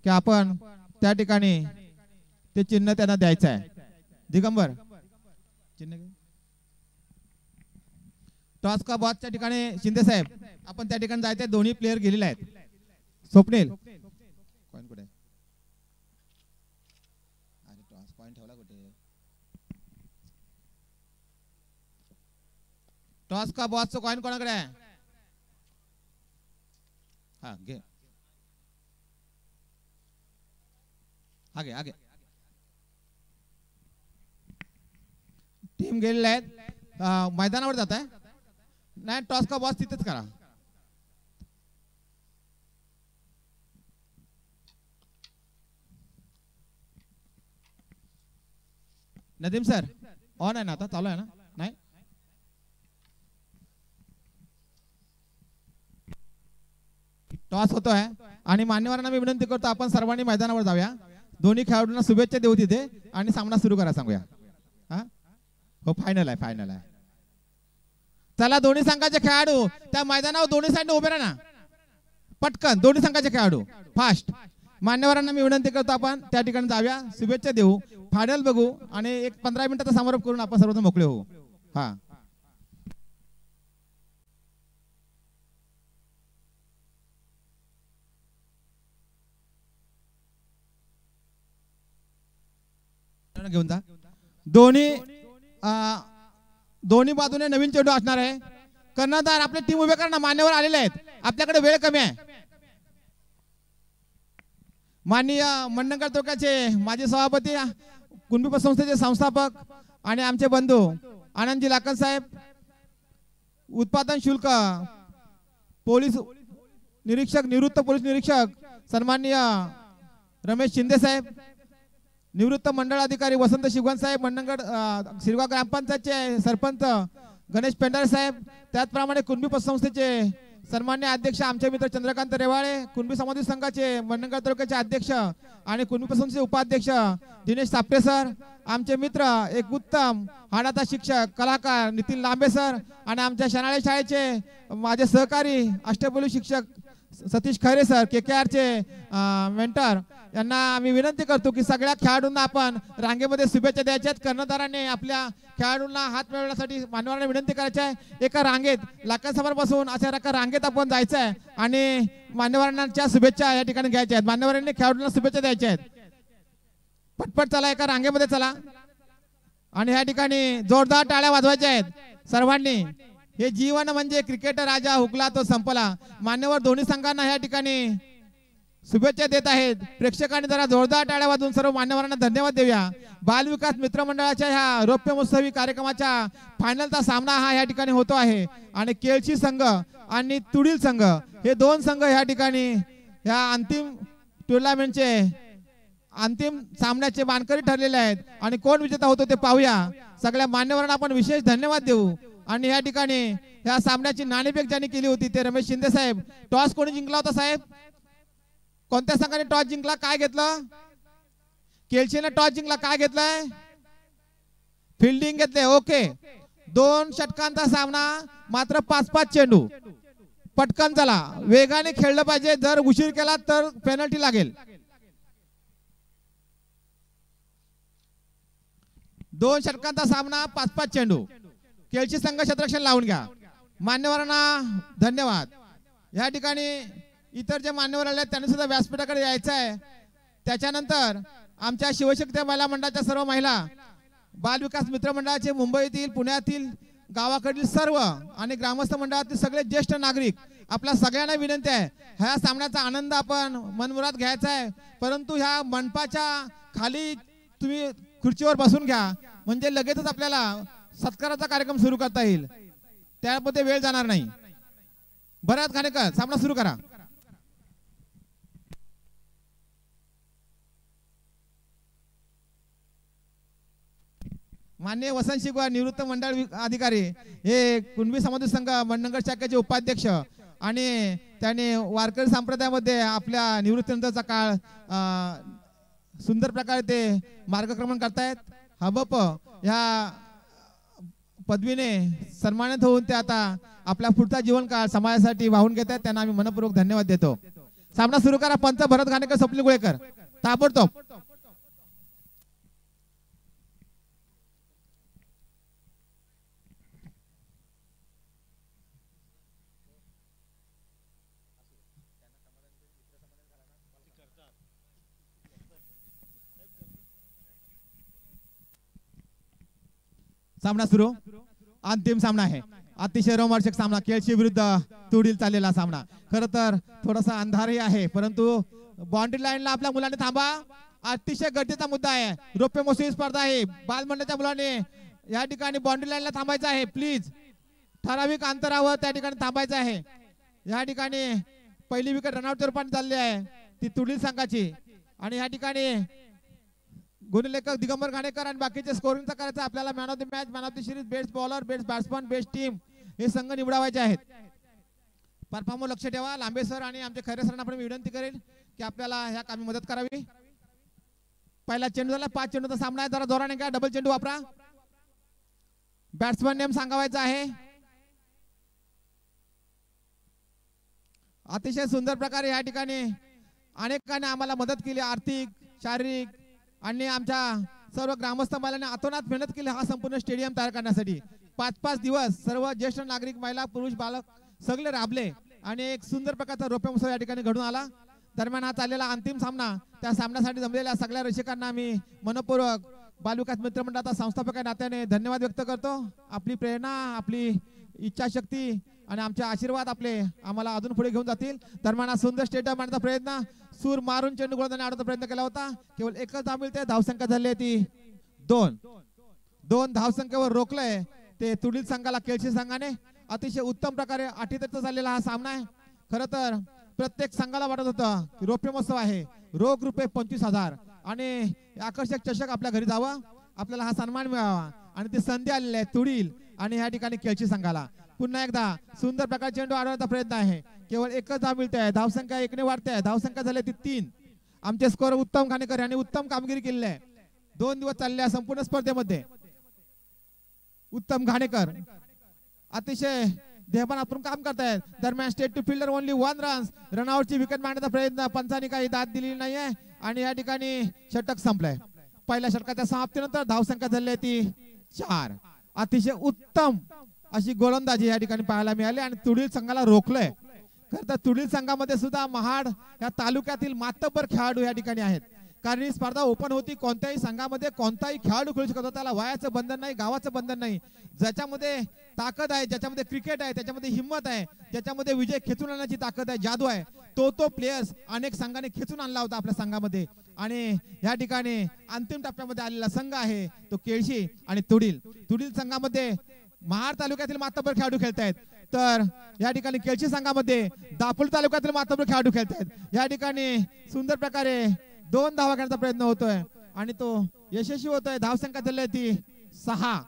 की आपण त्या ठिकाणी ते चिन्ह त्यांना द्यायचं आहे. दिगंबर चिन्ह टॉस का बॉसच्या ठिकाणी शिंदे साहेब आपण त्या ठिकाणी जायचंय. दोन्ही प्लेयर गेलेले आहेत. स्वप्नील कॉइन कुठे? अरे टॉस कॉइन ठेवला कुठे? टॉस का बॉसचं कॉइन कोणाकडे आहे? हा घे. आगे आगे टीम गेलेले आहेत. मैदानावर जात आहे. नाही टॉस का बॉस तिथेच करा. नदीम सर ऑन आहे ना आता? चालू आहे ना? नाही टॉस होतोय आणि मान्यवरांना मी विनंती करतो आपण सर्वांनी मैदानावर जाऊया. दोन्ही खेळाडूंना शुभेच्छा देऊ तिथे आणि सामना सुरू करा सांगूया. हा हो फायनल आहे, फायनल आहे. चला दोन्ही संघाचे खेळाडू त्या मैदानावर दोन्ही साईडने उभे राहा ना. पटकन दोन्ही संघाचे खेळाडू फास्ट. मान्यवरांना मी विनंती करतो आपण त्या ठिकाणी जाऊया, शुभेच्छा देऊ, फायनल बघू आणि एक 15 मिनिटाचा समारोप करून आपण सर्वजण मोकळे होऊ. हा घेऊन जा. दोन्ही बाजूने नवीन चेंडू असणार आहे. कर्णधार आपली टीम उभे करा. मान्यवर आलेले आहेत. आपल्याकडे वेळ कमी आहे. माननीय मंडणगड तालुक्याचे माजी सभापती, कुणबी संस्थेचे संस्थापक आणि आमचे बंधू आनंदजी लाकन साहेब, उत्पादन शुल्क पोलीस निरीक्षक, निवृत्त पोलीस निरीक्षक सन्माननीय रमेश शिंदे साहेब, निवृत्त मंडळ अधिकारी वसंत शिवगण साहेब, मंडणगड शिरगाव ग्रामपंचायतचे सरपंच गणेश पेंडारे साहेब, त्याचप्रमाणे कुणबी पतसंस्थेचे सन्मान्य अध्यक्ष आमचे मित्र चंद्रकांत रेवाळे, कुणबी समाधी संघाचे मंडणगड तालुक्याचे अध्यक्ष आणि कुणबी पतसंस्थेचे उपाध्यक्ष दिनेश सापटे सर, आमचे मित्र एक उत्तम हाडाचा शिक्षक कलाकार नितीन लांबे सर आणि आमच्या शनाळे शाळेचे माझे सहकारी अष्टपैलू शिक्षक सतीश खैरे सर, KKRचे मेंटर, यांना आम्ही विनंती करतो की सगळ्या खेळाडूंना आपण रांगेमध्ये शुभेच्छा द्यायच्या आहेत. कर्णधारांनी आपल्या खेळाडूंना हात मिळवण्यासाठी मान्यवरांना विनंती करायची आहे. एका रांगेत लाखांसमोर बसून अशा एका रांगेत आपण जायचं आहे आणि मान्यवरांच्या शुभेच्छा या ठिकाणी घ्यायच्या आहेत. मान्यवरांनी खेळाडूंना शुभेच्छा द्यायच्या आहेत. पटपट चला, एका रांगेमध्ये चला आणि या ठिकाणी जोरदार टाळ्या वाजवायच्या आहेत सर्वांनी. हे जीवन म्हणजे क्रिकेट राजा हुकला तो संपला. मान्यवर दोन्ही संघांना या ठिकाणी शुभेच्छा देत आहेत. प्रेक्षकांनी जरा जोरदार टाळ्या वाजवून सर्व मान्यवरांना धन्यवाद देऊया. बालविकास मित्र मंडळाच्या ह्या रौप्य महोत्सवी कार्यक्रमाच्या फायनलचा सामना हा या ठिकाणी होतो आहे आणि केळशी संघ आणि तुडील संघ हे दोन संघ या ठिकाणी ह्या अंतिम टुर्नामेंटचे अंतिम सामन्याचे मानकरी ठरलेले आहेत आणि कोण विजेता होतो ते पाहूया. सगळ्या मान्यवरांना आपण विशेष धन्यवाद देऊ आणि या ठिकाणी ह्या सामन्याची नाणेफेक ज्यांनी केली होती ते रमेश शिंदे साहेब. टॉस कोणी जिंकला होता साहेब? कोणत्या संघाने टॉस जिंकला? काय घेतलं? केळशीने टॉस जिंकला. काय घेतलंय? फिल्डिंग घेतले. ओके, 2 षटकांचा सामना, मात्र 5-5 चेंडू. पटकन चला, वेगाने खेळलं पाहिजे. जर उशीर केला तर पेनल्टी लागेल. 2 षटकांचा सामना, 5-5 चेंडू. केळशी संघ क्षेत्ररक्षण लावून घ्या. मान्यवरांना धन्यवाद. या ठिकाणी इतर जे मान्यवर आले त्यांनी सुद्धा व्यासपीठाकडे यायचं आहे. त्याच्यानंतर आमच्या शिवशक्ती महिला मंडळाच्या सर्व महिला, बालविकास मित्र मंडळाचे मुंबईतील, पुण्यातील, गावाकडील सर्व आणि ग्रामस्थ मंडळातील सगळे ज्येष्ठ नागरिक, आपल्या सगळ्यांना विनंती आहे ह्या सामन्याचा आनंद आपण मनमुराद घ्यायचा आहे. परंतु ह्या मंडपाच्या खाली तुम्ही खुर्चीवर बसून घ्या म्हणजे लगेचच आपल्याला सत्काराचा कार्यक्रम सुरू करता येईल. त्यामध्ये वेळ जाणार नाही. बराच खानेकर सामना सुरू करा. माननीय वसंत शिगवा, निवृत्त मंडळ अधिकारी, हे कुणबी समाधी संघ मंडणगड शाखेचे उपाध्यक्ष आणि त्यांनी वारकरी संप्रदायामध्ये आपल्या निवृत्तीनंतरचा काळ सुंदर प्रकारे ते मार्गक्रमण करतायत. हबप ह्या पदवीने सन्मानित होऊन ते आता आपला पुढचा जीवनकाळ समाजासाठी वाहून घेत आहेत. त्यांना आम्ही मनपूर्वक धन्यवाद देतो. सामना सुरू करा. पंच भरत घाणेकर, स्वप्नील गुळेकर ताबडतोब. सामना सुरू. अंतिम सामना आहे. अतिशय रोमांचक सामना. केळशी विरुद्ध तुडील चाललेला सामना. खर तर थोडासा अंधारही आहे, परंतु बाउंड्री लाईनला आपल्या मुलांनी थांबा. अतिशय गरजेचा मुद्दा आहे. रौप्य महोत्सवी स्पर्धा आहे. बालमंडळाच्या मुलांनी या ठिकाणी बाउंड्री लाईनला थांबायचं आहे. प्लीज ठराविक अंतरावर त्या ठिकाणी थांबायचं आहे. या ठिकाणी पहिली विकेट रनआउटच्या रूपाने चालली आहे ती तुडील संघाची. आणि या ठिकाणी गुणलेखक दिगंबर घाणेकर आणि बाकीचे स्कोरिंगचा करायचा आपल्याला. Man of the match, man of the series, best bowler, best batsman, best team हे संघ निवडावायचे आहेत. परफॉर्मर लक्ष ठेवा. लांबे सर आणि आमचे खैरे सरांना आपण विनंती करेल की आपल्याला ह्या कामी मदत करावी. पहिला चेंडू झाला. 5 चेंडूचा सामना आहे. जरा जोराने घ्या. डबल चेंडू वापरा. बॅट्समन नेम सांगावायचा आहे. अतिशय सुंदर प्रकारे या ठिकाणी अनेकांनी आम्हाला मदत केली, आर्थिक, शारीरिक, आणि आमच्या सर्व ग्रामस्थ महिलांनी अतोनात मेहनत केली हा संपूर्ण स्टेडियम तयार करण्यासाठी. 5-5 दिवस सर्व ज्येष्ठ नागरिक, महिला, पुरुष, बालक सगळे राबले आणि एक सुंदर प्रकारचा रौप्य महोत्सव या ठिकाणी घडून आला. दरम्यान हा चाललेला अंतिम सामना, त्या सामन्यासाठी जमलेल्या सगळ्या रसिकांना मी मनपूर्वक बालविकास मित्र मंडळाचा संस्थापक या नात्याने धन्यवाद व्यक्त करतो. आपली प्रेरणा, आपली इच्छाशक्ती आणि आमचे आशीर्वाद आपले आम्हाला अजून पुढे घेऊन जातील. दरम्यान सुंदर स्टेडियम आणण्याचा प्रयत्न, सूर मारून चेंडू गोलंदाजाने आडण्याचा प्रयत्न केला होता. केवळ एकच धाव मिळते. धावसंख्या झाली ती 2 धावसंख्येवर रोखलंय ते तुडील संघाला केळशी संघाने. अतिशय उत्तम प्रकारे अटीतटीचा झालेला हा सामना आहे. खरं तर प्रत्येक संघाला वाटत होतं की रौप्य महोत्सव आहे, रोख रुपये 25,000 आणि आकर्षक चषक आपल्या घरी जावं, आपल्याला हा सन्मान मिळावा आणि ती संधी आलेली आहे तुडील आणि या ठिकाणी केळशी संघाला. पुन्हा एकदा सुंदर प्रकार चेंडू अडवण्याचा प्रयत्न आहे. केवळ एकच धाव मिळते आहे. धावसंख्या 1ने वाढते आहे. धावसंख्या झाली ती 3. आमचे स्कोर उत्तम घाणेकर यांनी उत्तम कामगिरी केलेली आहे 2 दिवस चाललेल्या संपूर्ण स्पर्धेमध्ये. उत्तम घाणेकर अतिशय देहभानातून काम करतायत. दरम्यान straight to fielder only 1 runs. रनआउटची विकेट मारण्याचा प्रयत्न, पंचांनी काही दाद दिलेली नाहीये आणि या ठिकाणी षटक संपलंय. पहिल्या षटकाच्या समाप्तीनंतर धावसंख्या झाली ती 4. अतिशय उत्तम अशी गोलंदाजी या ठिकाणी पाहायला मिळाली आणि तुडील संघाला रोखलंय. खरं तर तुडील संघामध्ये सुद्धा महाड या तालुक्यातील मातब्बर खेळाडू या ठिकाणी आहेत. कारण ही स्पर्धा ओपन होती. कोणत्याही संघामध्ये कोणताही खेळाडू खेळू शकतो. त्याला वयाचं बंधन नाही, गावाचं बंधन नाही. ज्याच्यामध्ये ताकद आहे, ज्याच्यामध्ये क्रिकेट आहे, त्याच्यामध्ये हिंमत आहे, ज्याच्यामध्ये विजय खेचून आणण्याची ताकद आहे, जादू आहे, तो प्लेयर्स अनेक संघाने खेचून आणला होता आपल्या संघामध्ये. आणि या ठिकाणी अंतिम टप्प्यामध्ये आलेला संघ आहे तो केळशी आणि तुडील संघामध्ये महाड तालुक्यातील मातब्बर खेळाडू खेळतायत. तर या ठिकाणी केळशी संघामध्ये दापोली तालुक्यातील मातब्बर खेळाडू खेळतायत. या ठिकाणी सुंदर प्रकारे 2 धावा करण्याचा प्रयत्न होतोय आणि तो यशस्वी होतोय. धावसंख्या झाली ती 6.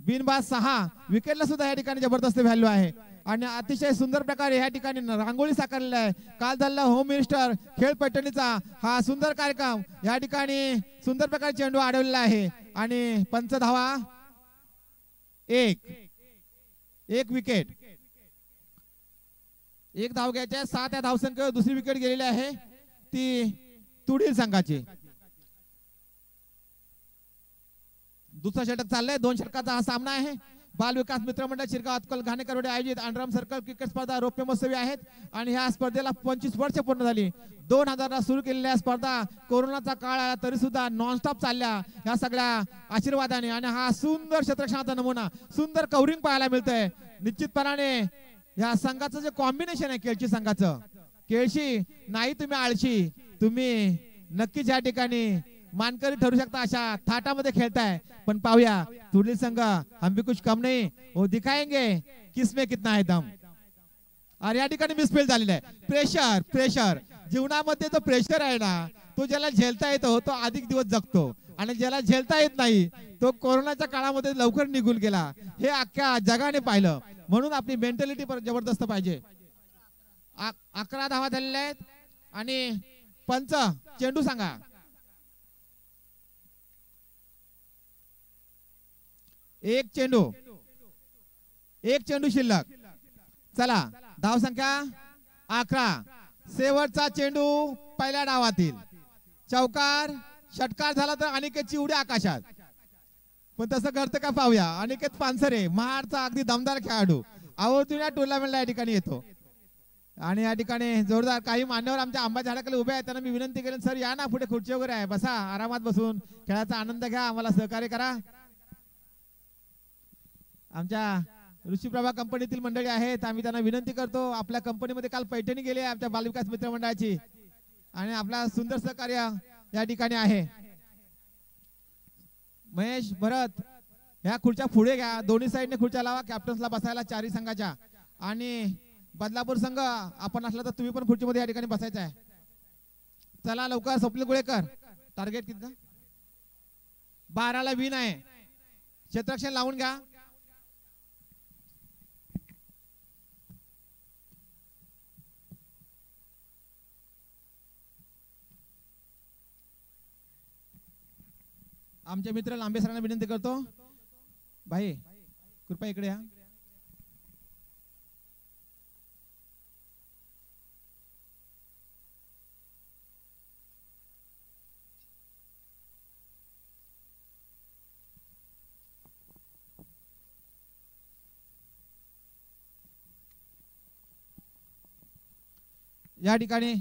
बिनबाद 6. विकेटला सुद्धा या ठिकाणी जबरदस्त व्हॅल्यू आहे आणि अतिशय सुंदर प्रकारे या ठिकाणी रांगोळी साकारलेला आहे. काल झालेला होम मिनिस्टर खेळ पैठणीचा हा सुंदर कार्यक्रम या ठिकाणी सुंदर प्रकारे चेंडू अडवलेला आहे आणि पंच धावा 1 विकेट. 1 धाव घ्यायच्या. 7 या धावसंख्येवर दुसरी विकेट गेलेली आहे ती तुडील संघाची. दुसरा षटक चाललंय. 2 षटकाचा हा सामना आहे. बाल विकास मित्र मंडळ शिरगाव अतकल घाणेकर आयोजित अंडरआर्म सर्कल क्रिकेट स्पर्धा रौप्य महोत्सवी आहेत आणि ह्या स्पर्धेला 25 वर्ष पूर्ण झाली. 2000 सुरू केलेल्या स्पर्धा कोरोनाचा काळ आला तरी सुद्धा नॉनस्टॉप चालल्या या सगळ्या आशीर्वादाने आणि हा सुंदर क्षेत्ररक्षणाचा नमुना, सुंदर कव्हरिंग पाहायला मिळतंय. निश्चितपणाने या संघाचं जे कॉम्बिनेशन आहे केळशी संघाचं, केळशी नाही तुम्ही आळशी, तुम्ही नक्कीच या ठिकाणी मानकरी ठरू शकता अशा थाटामध्ये खेळताय. पण पाहूया तुडील संघ हम भी कुछ कम नहीं, वो दिखाएंगे किसमें कितना है दम. अरे या ठिकाणी मिसफील्ड झालेला आहे. प्रेशर जीवनामध्ये जो प्रेशर आहे ना तो ज्याला झेलता येतो तो अधिक दिवस जगतो आणि ज्याला झेलता येत नाही तो कोरोनाच्या काळामध्ये लवकर निघून गेला. हे अख्ख्या जगाने पाहिलं. म्हणून आपली मेंटॅलिटी जबरदस्त पाहिजे. 11 धावा झालेल्या आहेत आणि पंच चेंडू सांगा. एक चेंडू शिल्लक. चला धाव संख्या 11. शेवटचा चेंडू पहिल्या डावातील. चौकार षटकार झाला तर अनिकेतची उडी आकाशात. पण तसं घडतं का पाहूया. अनिकेत पानसरे महाडचा अगदी दमदार खेळाडू आवर्जून या टुर्नामेंटला या ठिकाणी येतो. आणि या ठिकाणी जोरदार काही मान्यवर आमच्या आंबा झाडाखाली उभे आहेत. त्यांना मी विनंती केली, सर या ना पुढे, खुर्ची वगैरे आहे, बसा आरामात बसून खेळाचा आनंद घ्या, आम्हाला सहकार्य करा. आमच्या ऋषीप्रभा कंपनीतील मंडळी आहेत, आम्ही त्यांना विनंती करतो. आपल्या कंपनीमध्ये काल पैठणी गेली आहे आमच्या बालविकास मित्र मंडळाची आणि आपला सुंदर सहकार्य या ठिकाणी आहे. महेश भरत ह्या खुर्च्या पुढे घ्या, दोन्ही साईडने खुर्च्या लावा कॅप्टन्सला बसायला चारही संघाच्या. आणि बदलापूर संघ आपण असला तर तुम्ही पण खुर्चीमध्ये या ठिकाणी बसायचं आहे. चला लवकर. स्वप्नील गुळेकर टार्गेट किती? 12ला विन आहे. क्षेत्ररक्षण लावून घ्या. आमचे मित्र लांबे सरांना विनंती करतो, भाई कृपया इकडे या. या ठिकाणी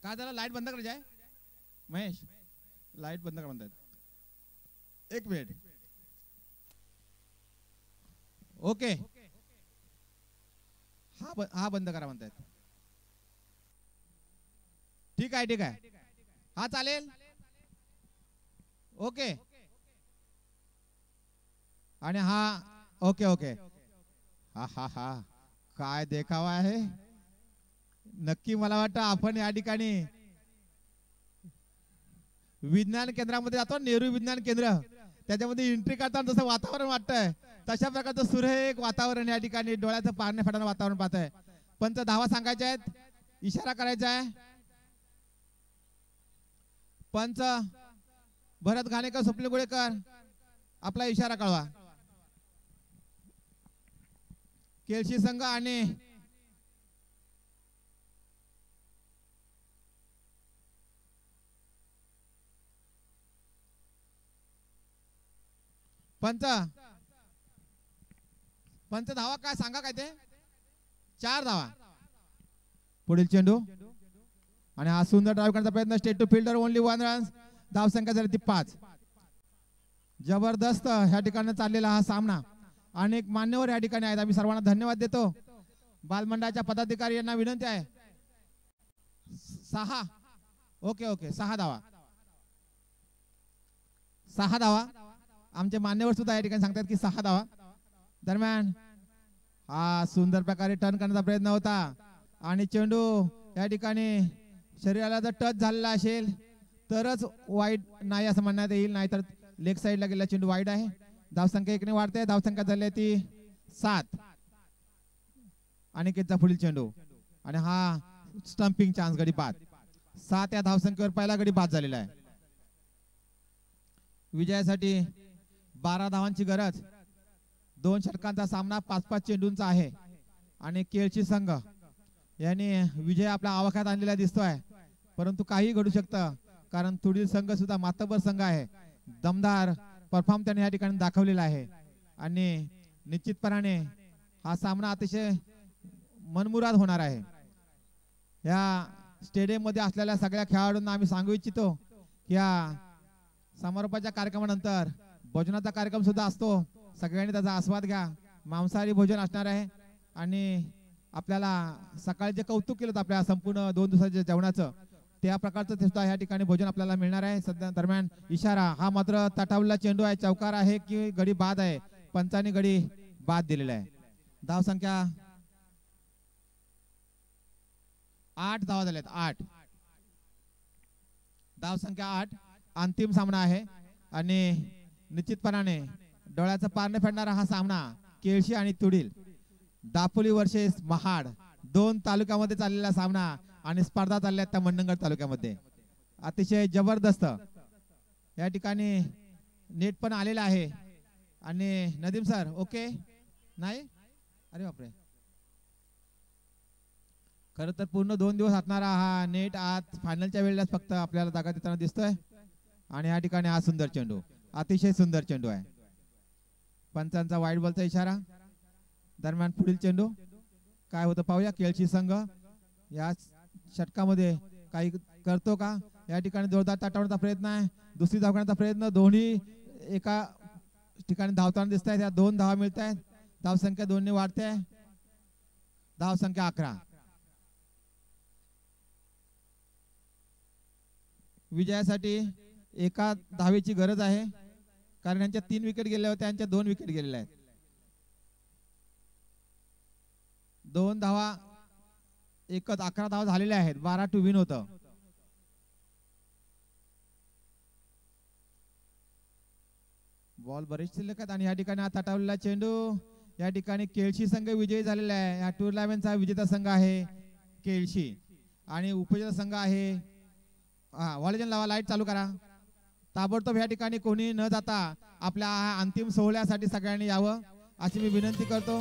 काय झालं, लाईट बंद करायची आहे महेश, लाईट बंद करा म्हणतात. एक मिनिट. ओके हा बंद करा म्हणतात. ठीक आहे ठीक आहे, हा चालेल. ओके आणि हा ओके ओके. हा हा हा काय देखावा आहे. नक्की मला वाटतं आपण या ठिकाणी विज्ञान केंद्रामध्ये जातो, नेहरू विज्ञान केंद्र, त्याच्यामध्ये एंट्री करताना जसं वातावरण वाटतंय तशा प्रकारचं सुरेख वातावरण या ठिकाणी डोळ्याचं पारणे फाटणारं वातावरण पाहतंय. पंच धावा सांगायच्या आहेत, इशारा करायचा आहे. पंच भरत घाणेकर, स्वप्नील गुळेकर आपला इशारा कळवा. केळशी संघ आणि पंच पंच धावा काय सांगा, काय ते 4 धावा. पुढील चेंडू आणि हा सुंदर ड्राइव्ह करण्याचा प्रयत्न, straight to fielder, only 1 run. धाव संख्या झाली ती 5. जबरदस्त ह्या ठिकाणी चाललेला हा सामना. अनेक मान्यवर या ठिकाणी आहेत, आम्ही सर्वांना धन्यवाद देतो. बालमंडळाच्या पदाधिकारी यांना विनंती आहे. 6 ओके ओके 6 धावा, 6 धावा. आमचे मान्यवर सुद्धा या ठिकाणी सांगतात की 6 धावा. दरम्यान हा सुंदर प्रकारे टर्न करण्याचा प्रयत्न होता आणि चेंडू या ठिकाणी शरीराला जर टच झालेला असेल तरच वाईड नाही असं म्हणण्यात येईल, नाहीतर लेग साईडला गेला चेंडू वाईड आहे. धावसंख्या 1 ने वाढते, धावसंख्या झाली ती 7. अनिकेतचा पुढील चेंडू आणि हा स्टंपिंग चान्स, गडी बाद. 7 या धावसंख्येवर पहिला गडी बाद झालेला आहे. विजयासाठी 12 धावांची गरज. 2 षटकांचा सामना 5-5 चेंडूंचा आहे आणि केळशी संघ यांनी विजय आपल्या आवाक्यात आणलेला दिसतोय. परंतु काही घडू शकतं, कारण तुडील संघ सुद्धा मातबर संघ आहे. दमदार परफॉर्म त्याने या ठिकाणी दाखवलेला आहे आणि निश्चितपणाने हा सामना अतिशय मनमुराद होणार आहे. या स्टेडियम मध्ये असलेल्या सगळ्या खेळाडूंना आम्ही सांगू इच्छितो की या समारोपाच्या कार्यक्रमानंतर भोजनाचा कार्यक्रम सुद्धा असतो, सगळ्यांनी त्याचा आस्वाद घ्या. मांसाहारी भोजन असणार आहे आणि आपल्याला सकाळी जे कौतुक केलं आपल्या संपूर्ण 2 दिवसाच्या जेवणाचं, त्या प्रकारचं सुद्धा या ठिकाणी भोजन आपल्याला मिळणार आहे. सध्या दरम्यान इशारा, हा मात्र तटावलेला चेंडू आहे, चौकार आहे की गडी बाद आहे. पंचांनी गडी बाद दिलेला आहे. धाव संख्या 8 धावा झाल्यात. 8 धाव संख्या 8. अंतिम सामना आहे आणि निश्चितपणाने डोळ्याचं पारणे फेडणारा हा सामना केळशी आणि तुडील, दापोली वर्सेस महाड 2 तालुक्यामध्ये चाललेला सामना आणि स्पर्धा चालल्या त्या मंडणगड तालुक्यामध्ये अतिशय जबरदस्त या ठिकाणी नेट पण आलेला आहे आणि नदीम सर ओके नाही अरे बापरे खरं तर पूर्ण 2 दिवस असणारा हा नेट आज फायनलच्या वेळेलाच फक्त आपल्याला जागा देताना दिसतोय आणि या ठिकाणी हा सुंदर चेंडू अतिशय सुंदर चेंडू आहे पंचांचा वाईट बॉलचा इशारा दरम्यान पुढील चेंडू काय होतं पाहूया केळशी संघ या षटकामध्ये काही करतो का या ठिकाणी जोरदार टाटावण्याचा प्रयत्न आहे दुसरी धाव करण्याचा प्रयत्न दोन्ही एका ठिकाणी धावताना दिसत आहेत या 2 धावा मिळत आहेत धाव संख्या 2 ने वाढते धाव संख्या 11 विजयासाठी एका धावेची गरज आहे कारण यांच्या 3 विकेट गेल्या होत्या यांच्या 2 विकेट गेलेल्या आहेत 2 धावा एकच 11 धावा झालेल्या आहेत 12 टू विन होतं बॉल बरेच शिल्लक आहेत आणि या ठिकाणी हा तटावलेला चेंडू या ठिकाणी केळशी संघ विजयी झालेला आहे या टूर्नामेंटचा विजेता संघ आहे केळशी आणि उपविजेता संघ आहे व्हॉलीजन लावा लाईट चालू करा ताबडतोब या ठिकाणी कोणी न जाता आपल्या अंतिम सोहळ्यासाठी सगळ्यांनी यावं अशी मी विनंती करतो